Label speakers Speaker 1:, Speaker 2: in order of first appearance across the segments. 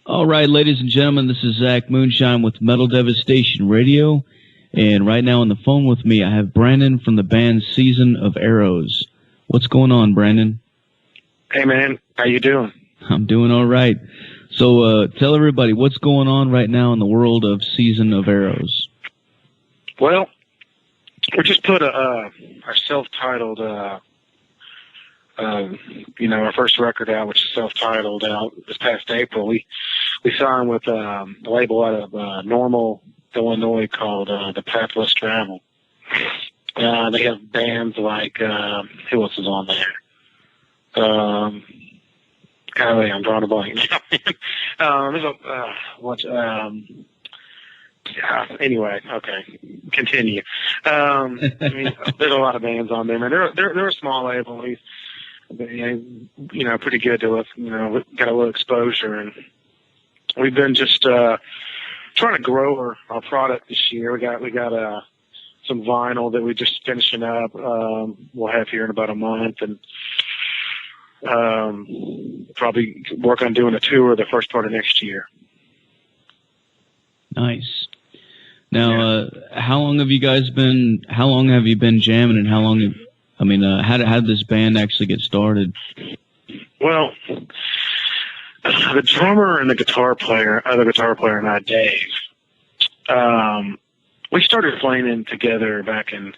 Speaker 1: All right, ladies and gentlemen, this is Zach Moonshine with Metal Devastation Radio, and right now on the phone with me, I have Brandon from the band Season of Arrows. What's going on, Brandon?
Speaker 2: Hey, man. How you doing?
Speaker 1: I'm doing all right. So tell everybody what's going on right now in the world of Season of Arrows.
Speaker 2: Well, we just put our self-titled, our first record out, which is self-titled, out this past April. We signed with a label out of Normal, Illinois called The Pathless Travel. They have bands like, who else is on there? Golly, I'm drawing a blank now. Anyway, okay, continue. There's a lot of bands on there, man. They're a small label. Pretty good to us. Got a little exposure, and we've been just trying to grow our product this year. We got some vinyl that we're just finishing up. We'll have here in about a month, and probably work on doing a tour the first part of next year.
Speaker 1: Nice. Now, how long have you been jamming, and how did this band actually get started?
Speaker 2: Well, the drummer and the guitar player and I, Dave, we started playing together back in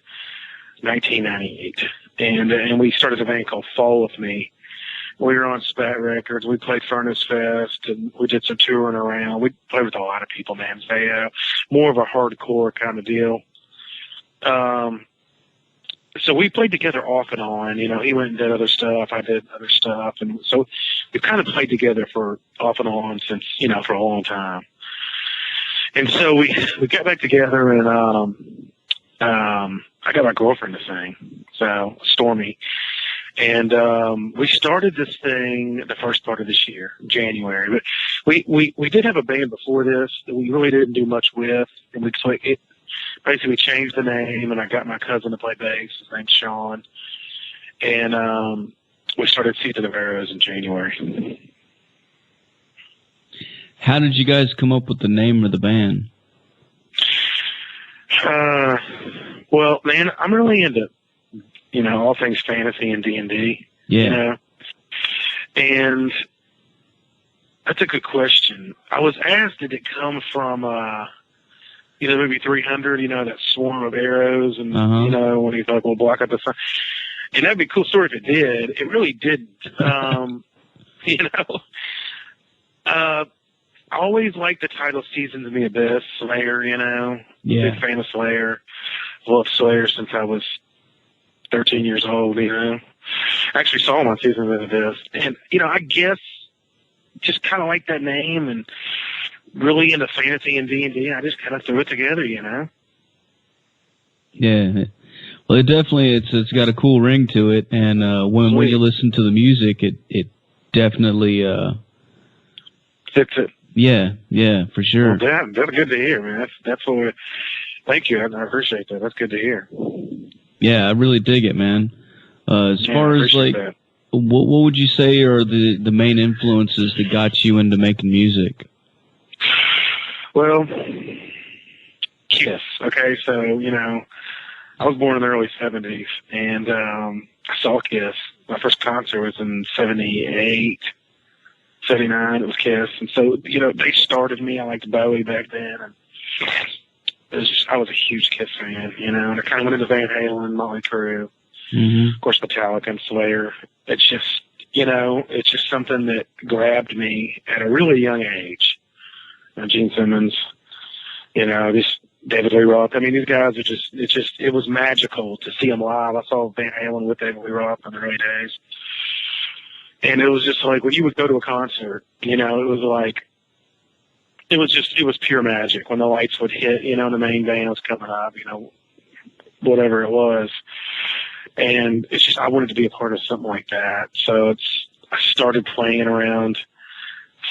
Speaker 2: 1998, and we started a band called Fall With Me. We were on Spat Records. We played Furnace Fest, and we did some touring around. We played with a lot of people, man. More of a hardcore kind of deal. So we played together off and on. He went and did other stuff. I did other stuff. And so we've kind of played together for off and on since, for a long time. And so we got back together, and I got my girlfriend to sing, so Stormy. And we started this thing the first part of this year, January. But we did have a band before this that we really didn't do much with, and we basically changed the name, and I got my cousin to play bass. His name's Sean, and we started Season of Arrows in January.
Speaker 1: How did you guys come up with the name of the band?
Speaker 2: Well, man, I'm really into all things fantasy and D&D.
Speaker 1: Yeah.
Speaker 2: And that's a good question. I was asked, did it come from, maybe 300, that swarm of arrows, and, when he's like, we'll block out the sun. And that'd be a cool story if it did. It really didn't. I always liked the title Seasons of the Abyss, Slayer,
Speaker 1: Yeah.
Speaker 2: Big fan of Slayer. Loved Slayer since I was 13 years old, I actually saw him on Season of the Abyss. And, I guess just kind of like that name and really into fantasy and D&D. I just kind of threw it together,
Speaker 1: Yeah. Well, it's got a cool ring to it. And when you listen to the music, it definitely
Speaker 2: fits it.
Speaker 1: Yeah, for sure.
Speaker 2: Well, that's good to hear, man. That's what thank you. I appreciate that. That's good to hear.
Speaker 1: Yeah, I really dig it, man. As far as what would you say are the main influences that got you into making music?
Speaker 2: Well, Kiss. Okay, so I was born in the early '70s, and I saw Kiss. My first concert was in '78, '79. It was Kiss, and so they started me. I liked Bowie back then, and I was a huge Kiss fan, and I kind of went into Van Halen, Motley Crue, of course Metallica and Slayer. It's just, it's just something that grabbed me at a really young age. Gene Simmons, this David Lee Roth. I mean, these guys are it was magical to see them live. I saw Van Halen with David Lee Roth in the early days. And it was just like, when you would go to a concert, it was like, it was pure magic when the lights would hit, the main band was coming up, whatever it was. And it's just, I wanted to be a part of something like that. So I started playing around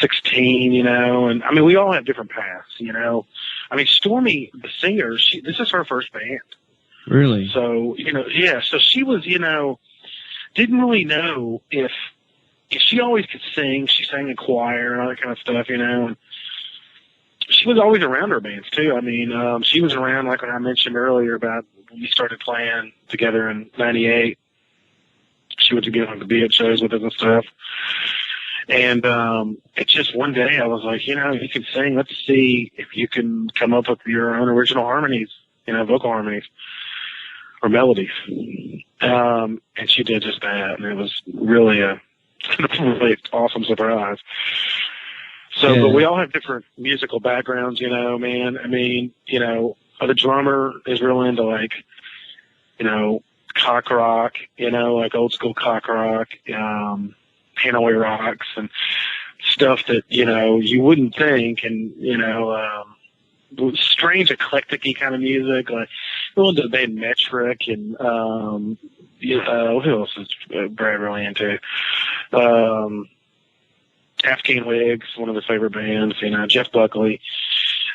Speaker 2: 16, and I mean, we all have different paths, I mean, Stormy, the singer, this is her first band.
Speaker 1: Really?
Speaker 2: So, so she was, didn't really know if she always could sing. She sang in choir and all that kind of stuff, you know. And she was always around her bands too. I mean, she was around, like when I mentioned earlier about when we started playing together in '98. She would get on the beat shows with us and stuff. And it's just one day I was like, you know, you can sing. Let's see if you can come up with your own original harmonies, you know, vocal harmonies or melodies. And she did just that, and it was really a really awesome surprise. So,
Speaker 1: Yeah.
Speaker 2: But we all have different musical backgrounds, you know, man. I mean, you know, the drummer is real into, like, you know, cock rock, you know, like old school cock rock, Hanoi rocks and stuff that, you know, you wouldn't think, and, you know, strange eclectic-y kind of music, like the ones that they Metric and, who else is Brad really into? Afghan Wigs, one of his favorite bands, you know, Jeff Buckley.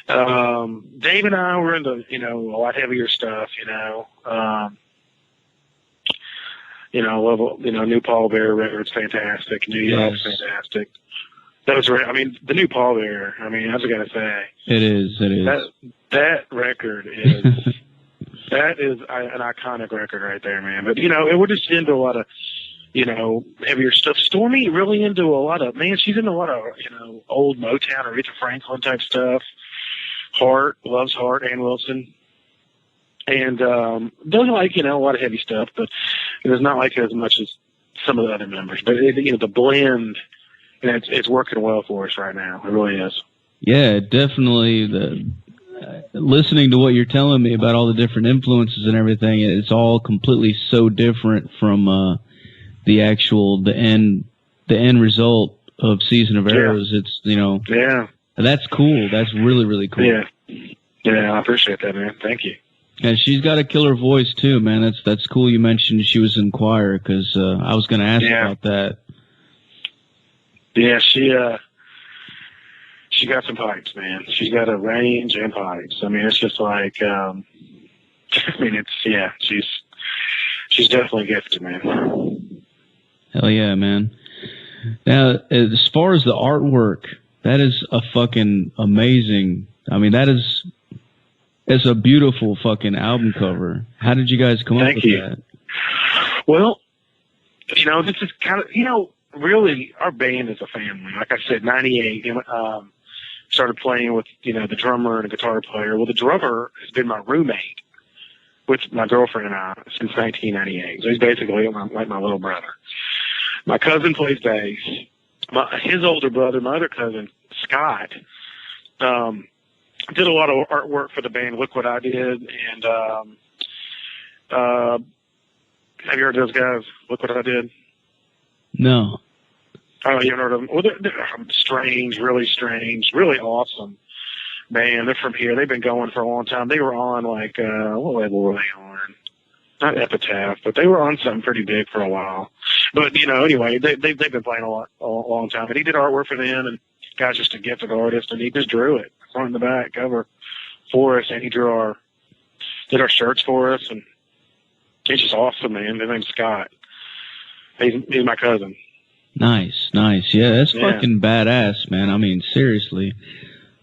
Speaker 2: Dave and I were into, you know, a lot heavier stuff, you know. You know, I love, you know, new Paul Bear record's fantastic. New York's fantastic. Those were, I mean, the new Paul Bear, I mean, I was going to say.
Speaker 1: It is.
Speaker 2: That record is, that is an iconic record right there, man. But, you know, we're just into a lot of, you know, heavier stuff. Stormy really into a lot of, man, she's into a lot of, you know, old Motown, Aretha Franklin type stuff. Hart, loves Hart, Ann Wilson. And doesn't like, you know, a lot of heavy stuff, but it does not like it as much as some of the other members. But, you know, the blend, and it's working well for us right now. It really is.
Speaker 1: Yeah, definitely. Listening to what you're telling me about all the different influences and everything, it's all completely so different from the end result of Season of Arrows. Yeah. It's, you know, that's cool. That's really, really cool.
Speaker 2: Yeah, I appreciate that, man. Thank you.
Speaker 1: And she's got a killer voice too, man. That's cool. You mentioned she was in choir, because I was going to ask about that.
Speaker 2: Yeah, she got some pipes, man. She's got a range and pipes. I mean, it's just like, I mean, she's definitely gifted, man.
Speaker 1: Hell yeah, man. Now, as far as the artwork, that is a fucking amazing. I mean, it's a beautiful fucking album cover. How did you guys come up with that?
Speaker 2: Well, you know, this is kind of, you know, really, our band is a family. Like I said, '98, started playing with, you know, the drummer and the guitar player. Well, the drummer has been my roommate with my girlfriend and I since 1998. So he's basically like my little brother. My cousin plays bass. His older brother, my other cousin, Scott, did a lot of artwork for the band Look What I Did. And have you heard of those guys, Look What I Did?
Speaker 1: No.
Speaker 2: Oh, you haven't heard of them? Well, they're strange, really awesome band. They're from here. They've been going for a long time. They were on, like, what label were they on? Not Epitaph, but they were on something pretty big for a while. But, you know, anyway, they've been playing a long time. And he did artwork for them, and guy's just a gifted artist, and he just drew it on the back cover for us, and he did our shirts for us, and he's just awesome, man. His name's Scott. He's my cousin.
Speaker 1: Nice. Yeah, that's fucking badass, man. I mean, seriously.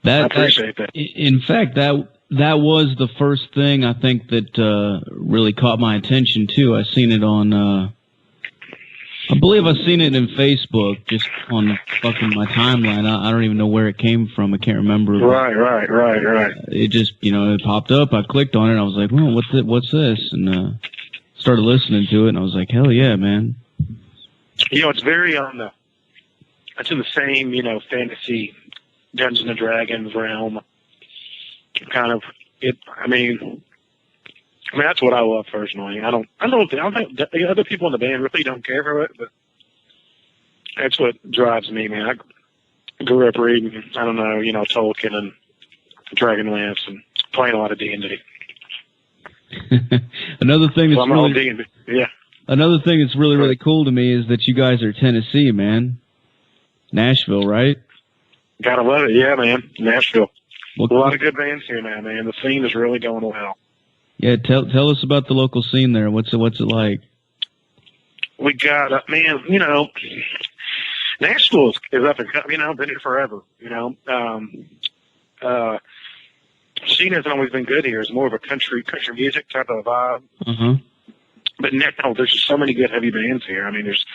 Speaker 2: I appreciate that.
Speaker 1: In fact, that was the first thing I think that really caught my attention, too. I seen it on, I believe I seen it in Facebook, just on fucking my timeline. I don't even know where it came from. I can't remember.
Speaker 2: Right.
Speaker 1: It just, you know, it popped up. I clicked on it, and I was like, well, what's this? And started listening to it, and I was like, hell yeah, man.
Speaker 2: You know, it's very it's in the same, you know, fantasy Dungeons and Dragons realm. Kind of, I mean, that's what I love personally. I don't think other people in the band really don't care for it, but that's what drives me, man. I grew up reading, I don't know, you know, Tolkien and Dragonlance and playing a lot of D&D.
Speaker 1: Another thing that's Another thing that's really, really cool to me is that you guys are Tennessee, man. Nashville, right?
Speaker 2: Gotta love it, yeah, man. Nashville. A lot of good bands here now, man. The scene is really going well.
Speaker 1: Yeah, tell us about the local scene there. What's it like?
Speaker 2: We got, man, you know, Nashville is up and coming. You know, been here forever. You know, scene hasn't always been good here. It's more of a country music type of vibe.
Speaker 1: Uh-huh.
Speaker 2: But now there's just so many good heavy bands here. I mean, there's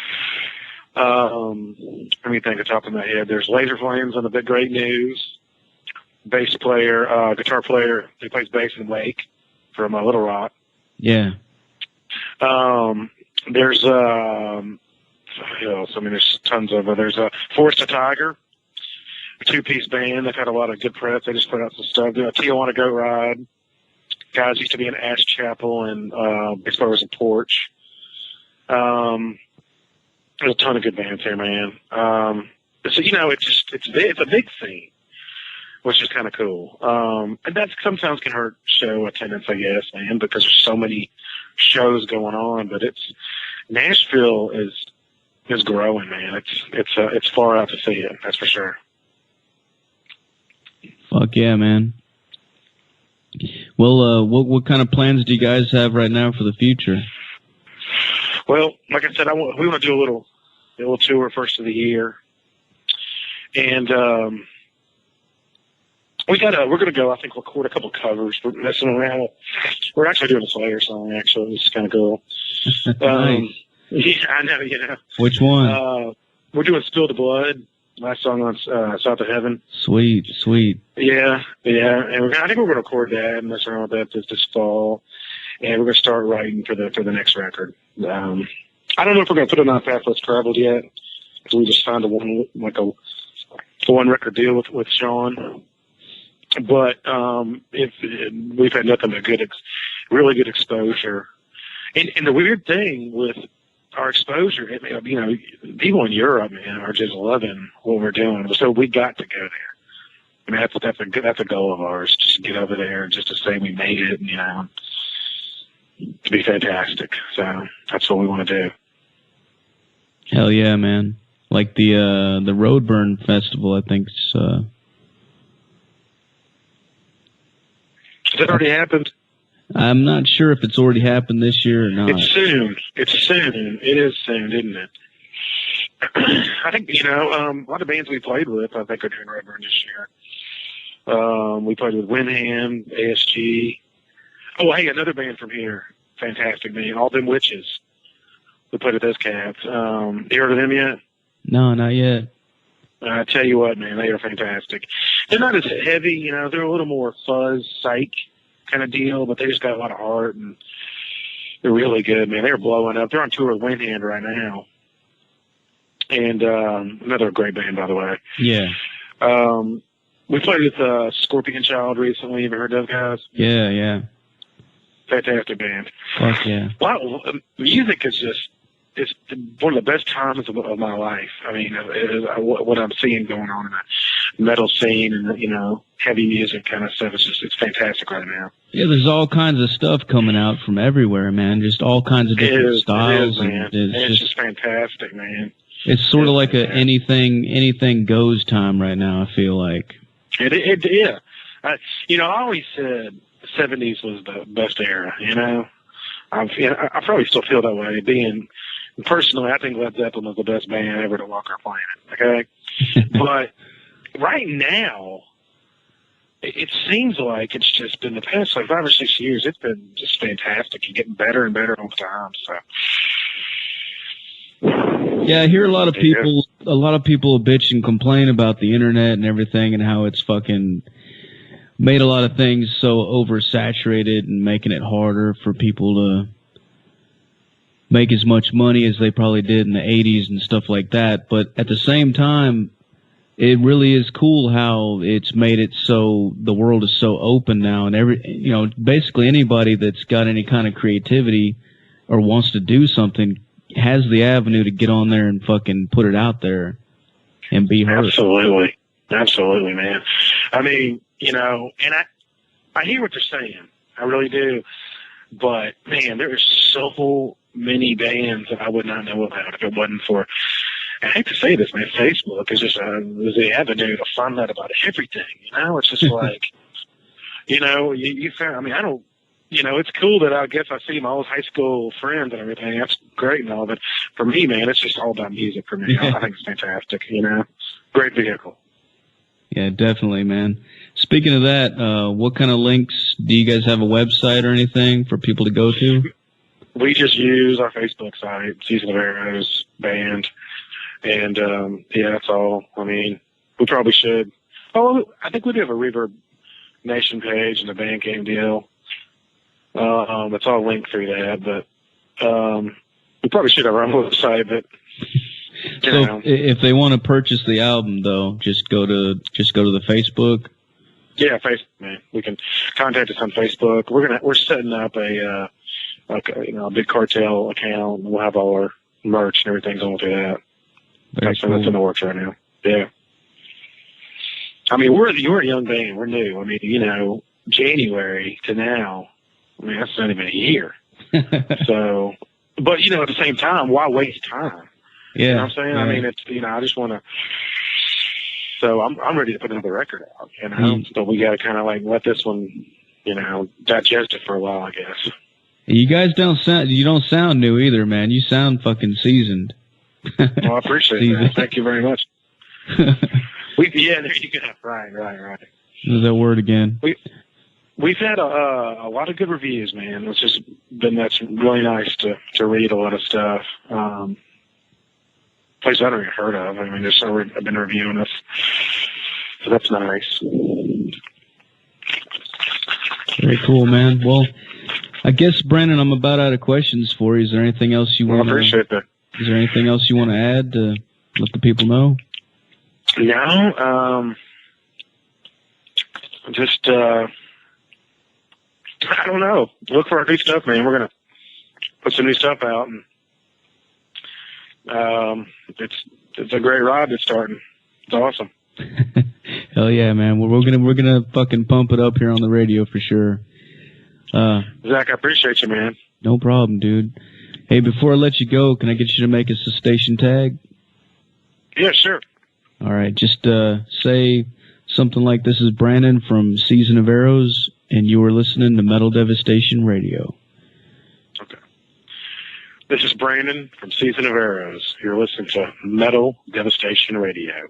Speaker 2: let me think off the top of my head. There's Laser Flames on the Big Great News. Bass player, guitar player. He plays bass in Wake from Little Rock.
Speaker 1: Yeah.
Speaker 2: There's who else? I mean, there's tons of. There's Forest a Tiger, a two-piece band. They've had a lot of good press. They just put out some stuff. Tijuana Goat Ride. Guys used to be in Ash Chapel and bass player was in Porch. There's a ton of good bands here, man. So you know, it's a big scene, which is kind of cool. And that sometimes can hurt show attendance, I guess, man, because there's so many shows going on. But Nashville is growing, man. It's far out to see it. That's for sure.
Speaker 1: Fuck yeah, man. Well, what kind of plans do you guys have right now for the future?
Speaker 2: Well, like I said, we want to do a little tour first of the year, and we're gonna go. I think record a couple covers. We're messing around. We're actually doing a Slayer song. Actually, it's kind of cool.
Speaker 1: Nice.
Speaker 2: Yeah, I know. You know.
Speaker 1: Which one?
Speaker 2: We're doing "Spill the Blood." Last song on South of Heaven.
Speaker 1: Sweet.
Speaker 2: Yeah. And I think we're gonna record that and mess around with that this fall. And we're gonna start writing for the next record. I don't know if we're gonna put it on Path Less Traveled yet. We just signed a one record deal with Sean. But we've had nothing but really good exposure. And the weird thing with our exposure, you know, people in Europe, man, are just loving what we're doing. So we got to go there. I mean, that's a goal of ours, just to get over there and just to say we made it, and, you know, to be fantastic. So that's what we want to do.
Speaker 1: Hell yeah, man! Like the Roadburn Festival, I think. Has
Speaker 2: that already happened?
Speaker 1: I'm not sure if it's already happened this year or not.
Speaker 2: It's soon. It is soon, isn't it? I think, you know, a lot of bands we played with, I think, are doing Roadburn this year. We played with Windham, ASG. Oh, hey, another band from here. Fantastic band. All Them Witches. We played with those cats. You heard of them yet?
Speaker 1: No, not yet.
Speaker 2: I tell you what, man, they are fantastic. They're not as heavy, you know. They're a little more fuzz, psych kind of deal, but they just got a lot of heart, and they're really good, man. They're blowing up. They're on tour with Windhand right now. And another great band, by the way.
Speaker 1: Yeah.
Speaker 2: We played with Scorpion Child recently. You ever heard those guys?
Speaker 1: Yeah.
Speaker 2: Fantastic band.
Speaker 1: Fuck yeah.
Speaker 2: Wow, music is just, it's one of the best times of my life. I mean, what I'm seeing going on in the metal scene and, you know, heavy music kind of stuff, it's fantastic right now.
Speaker 1: Yeah, there's all kinds of stuff coming out from everywhere, man. Just all kinds of different styles.
Speaker 2: It is, man. It's just fantastic, man.
Speaker 1: It's sort of like anything goes time right now, I feel like.
Speaker 2: Yeah. You know, I always said the 70s was the best era, you know. I probably still feel that way. Personally, I think Led Zeppelin was the best band ever to walk our planet, okay? But right now, it seems like it's just been the past, like, 5 or 6 years, it's been just fantastic and getting better and better all the time, so.
Speaker 1: Yeah, I hear a lot of people bitch and complain about the internet and everything and how it's fucking made a lot of things so oversaturated and making it harder for people to make as much money as they probably did in the 80s and stuff like that. But at the same time, it really is cool how it's made it so the world is so open now, and basically anybody that's got any kind of creativity or wants to do something has the avenue to get on there and fucking put it out there and be heard.
Speaker 2: Absolutely, man. I mean, you know, and I hear what they're saying. I really do. But, man, there are so many bands that I would not know about if it wasn't for, I hate to say this, man, Facebook is just the avenue to find out about everything. You know, it's just like, you know, you found, I mean, it's cool that I guess I see my old high school friends and everything. That's great and all, but for me, man, it's just all about music for me. I think it's fantastic, Great vehicle.
Speaker 1: Yeah, definitely, man. Speaking of that, what kind of links, do you guys have a website or anything for people to go to?
Speaker 2: We just use our Facebook site, Season of Arrows Band, and that's all. I mean, we probably should. Oh, I think we do have a Reverb Nation page and a Bandcamp deal. It's all linked through that, but we probably should have our own website. But
Speaker 1: if they want to purchase the album, though, just go to the Facebook.
Speaker 2: Yeah, Facebook, man. We can contact us on Facebook. We're setting up a big cartel account. And we'll have all our merch and everything going through that. That's in the works right now. Yeah. I mean, we're a young band. We're new. I mean, January to now. I mean, that's not even a year. So, but at the same time, why waste time?
Speaker 1: Yeah.
Speaker 2: You know what I'm saying? Yeah. I mean, it's I just want to. So I'm ready to put another record out. But we got to kind of let this one, digest it for a while, I guess.
Speaker 1: You guys don't sound new either, man. You sound fucking seasoned.
Speaker 2: Well, I appreciate that. Thank you very much. There you go. Right.
Speaker 1: There's that word again.
Speaker 2: We've had a lot of good reviews, man. That's really nice to read a lot of stuff. Places I don't even heard of. I mean, there's some have been reviewing us, so that's nice.
Speaker 1: Very cool, man. Well, I guess, Brandon, I'm about out of questions for you. Is there anything else you want?
Speaker 2: I appreciate that.
Speaker 1: Is there anything else you want to add to let the people know?
Speaker 2: No, just I don't know. Look for our new stuff, man. We're gonna put some new stuff out, and it's a great ride that's starting. It's awesome.
Speaker 1: Hell yeah, man. We're gonna fucking pump it up here on the radio for sure.
Speaker 2: Zach, I appreciate you, man.
Speaker 1: No problem, dude. Hey, before I let you go, can I get you to make us a station tag?
Speaker 2: Yeah, sure.
Speaker 1: All right, just say something like, "This is Brandon from Season of Arrows, and you are listening to Metal Devastation Radio."
Speaker 2: Okay. This is Brandon from Season of Arrows. You're listening to Metal Devastation Radio.